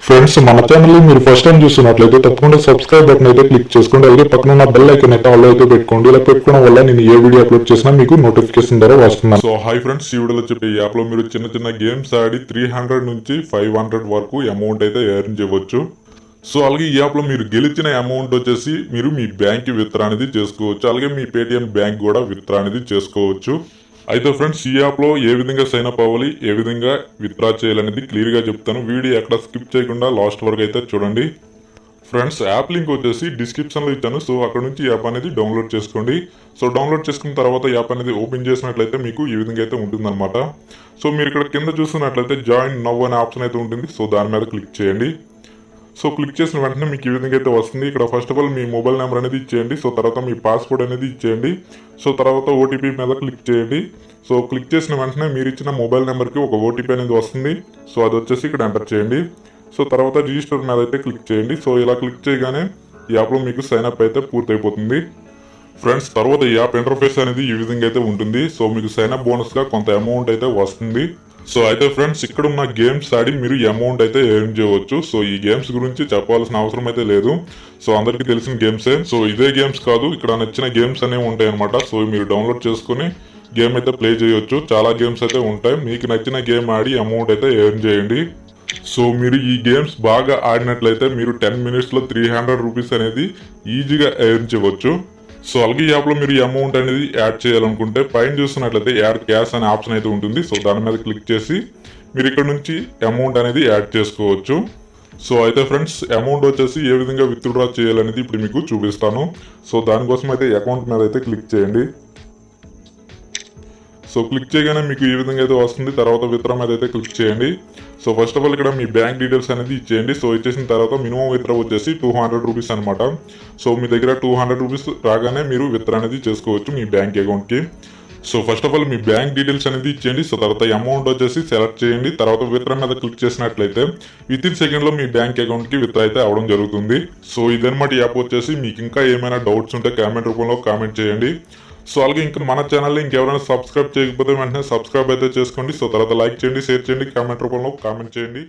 Friends మన channel మీరు first time చూస్తున్నట్లయితే తప్పకుండా సబ్స్క్రైబ్ బటన్ అయితే క్లిక్ చేసుకోండి. అలాగే పక్కన ఉన్న బెల్ ఐకాన్ అయితే ఆల్ అయితే పెట్టుకోండి. ఇలా పెట్టుకోవడం వల్ల నేను ఏ వీడియో అప్లోడ్ చేసినా మీకు నోటిఫికేషన్ ద్వారా వస్తుంది. సో హాయ్ ఫ్రెండ్స్, ఈ వీడియోలో చెప్పే యాప్ లో మీరు చిన్న చిన్న గేమ్స్ ఆడి 300 నుంచి 500 వరకు అమౌంట్ అయితే ఎర్న్ చేయవచ్చు. సో అలాగే ఈ యాప్ లో మీరు గెలిచిన అమౌంట్ వచ్చేసి మీరు మీ బ్యాంక్ కి విత్డ్రా అనేది చేసుకోవచ్చు. అలాగే మీ పేటిఎం బ్యాంక్ కూడా విత్డ్రా అనేది చేసుకోవచ్చు. అయితే ఫ్రెండ్స్, ఈ యాప్ లో ఏ విధంగా సైన్ అప్ అవ్వాలి, ఏ విధంగా విత్డ్రా చేయాలనేది క్లియర్ గా చెప్తాను. వీడియో ఎక్కడ స్కిప్ చేయకుండా లాస్ట్ వరకు అయితే చూడండి. ఫ్రెండ్స్, యాప్ లింక్ వచ్చేసి డిస్క్రిప్షన్ లో ఇచ్చాను. సో అక్కడ నుంచి యాప్ అనేది డౌన్లోడ్ చేసుకోండి. సో డౌన్లోడ్ చేసుకున్న తర్వాత యాప్ అనేది ఓపెన్ చేసినట్లయితే మీకు ఈ విధంగా అయితే ఉంటుందన్నమాట. సో మీరు ఇక్కడ కింద చూస్తున్నట్లయితే జాయిన్ నౌ అనే ఆప్షన్ అయితే ఉంటుంది. సో దాని మీద క్లిక్ చేయండి. సో క్లిక్ చేసిన వెంటనే మీకు ఈ విధంగా అయితే వస్తుంది. ఇక్కడ first of all me mobile number అనేది ఇచ్చేయండి. సో తర్వాత మీ పాస్వర్డ్ అనేది ఇచ్చేయండి. సో తర్వాత ఓటీపీ మీద క్లిక్ చేయండి. సో క్లిక్ చేసిన వెంటనే మీరు ఇచ్చిన మొబైల్ నెంబర్కి ఒక ఓటీపీ అనేది వస్తుంది. సో అది వచ్చేసి ఇక్కడ ఎంటర్ చేయండి. సో తర్వాత రిజిస్టర్ మీద అయితే క్లిక్ చేయండి. సో ఇలా క్లిక్ చేయగానే ఈ యాప్లో మీకు సైన్ అప్ అయితే పూర్తయిపోతుంది. ఫ్రెండ్స్, తర్వాత ఈ యాప్ ఇంటర్ఫేస్ అనేది ఈ విధంగా అయితే ఉంటుంది. సో మీకు సైన్ అప్ బోనస్గా కొంత అమౌంట్ అయితే వస్తుంది. సో అయితే ఫ్రెండ్స్, ఇక్కడ ఉన్న గేమ్స్ ఆడి మీరు అమౌంట్ అయితే ఎర్న్ చేయవచ్చు. సో ఈ గేమ్స్ గురించి చెప్పాల్సిన అవసరం అయితే లేదు. సో అందరికీ తెలిసిన గేమ్సే. సో ఇదే గేమ్స్ కాదు, ఇక్కడ నచ్చిన గేమ్స్ అనేవి ఉంటాయి అనమాట. సో మీరు డౌన్లోడ్ చేసుకుని గేమ్ అయితే ప్లే చేయొచ్చు. చాలా గేమ్స్ అయితే ఉంటాయి. మీకు నచ్చిన గేమ్ ఆడి అమౌంట్ అయితే ఎర్న్ చేయండి. సో మీరు ఈ గేమ్స్ బాగా ఆడినట్లయితే మీరు 10 minutesలో 300 రూపీస్ అనేది ఈజీగా ఎర్న్ చేయవచ్చు. సో అలాగే ఈ యాప్లో మీరు ఈ అమౌంట్ అనేది యాడ్ చేయాలనుకుంటే పైన చూస్తున్నట్లయితే యాడ్ క్యాష్ అనే ఆప్షన్ అయితే ఉంటుంది. సో దాని మీద క్లిక్ చేసి మీరు ఇక్కడ నుంచి అమౌంట్ అనేది యాడ్ చేసుకోవచ్చు. సో అయితే ఫ్రెండ్స్, అమౌంట్ వచ్చేసి ఏ విధంగా విత్డ్రా చేయాలనేది ఇప్పుడు మీకు చూపిస్తాను. సో దానికోసం అయితే అకౌంట్ మీద అయితే క్లిక్ చేయండి. సో క్లిక్ చేయగానే మీకు ఈ విధంగా అయితే వస్తుంది. తర్వాత విత్డ్రా మీద అయితే క్లిక్ చేయండి. సో ఫస్ట్ ఆఫ్ ఆల్ ఇక్కడ మీ బ్యాంక్ డీటెయిల్స్ అనేది ఇచ్చేయండి. సో ఇచ్చేసిన తర్వాత మినిమం విత్డ్రా వచ్చేసి 200 రూపీస్ అనమాట. సో మీ దగ్గర 200 రూపీస్ రాగానే మీరు విత్డ్రా అనేది చేసుకోవచ్చు మీ బ్యాంక్ అకౌంట్కి. So first of all me bank details అనేది ఇచ్చేయండి. సో తర్వాత అమౌంట్ వచ్చేసి సెలెక్ట్ చేయండి. తర్వాత విత్డ్రా మీద క్లిక్ చేసినట్లయితే విత్ ఇన్ సెకండ్లో మీ బ్యాంక్ అకౌంట్కి విత్డ్రా అయితే అవడం జరుగుతుంది. సో ఇదన్నమాట యాప్ వచ్చేసి. మీకు ఇంకా ఏమైనా డౌట్స్ ఉంటే కామెంట్ రూపంలో కామెంట్ చేయండి. సో అలాగే ఇంకా మన ఛానల్ని ఇంకెవరైనా సబ్స్క్రైబ్ చేయకపోతే వెంటనే సబ్స్క్రైబ్ అయితే చేసుకోండి. సో తర్వాత లైక్ చేయండి, షేర్ చేయండి, కామెంట్ రూపంలో కామెంట్ చేయండి.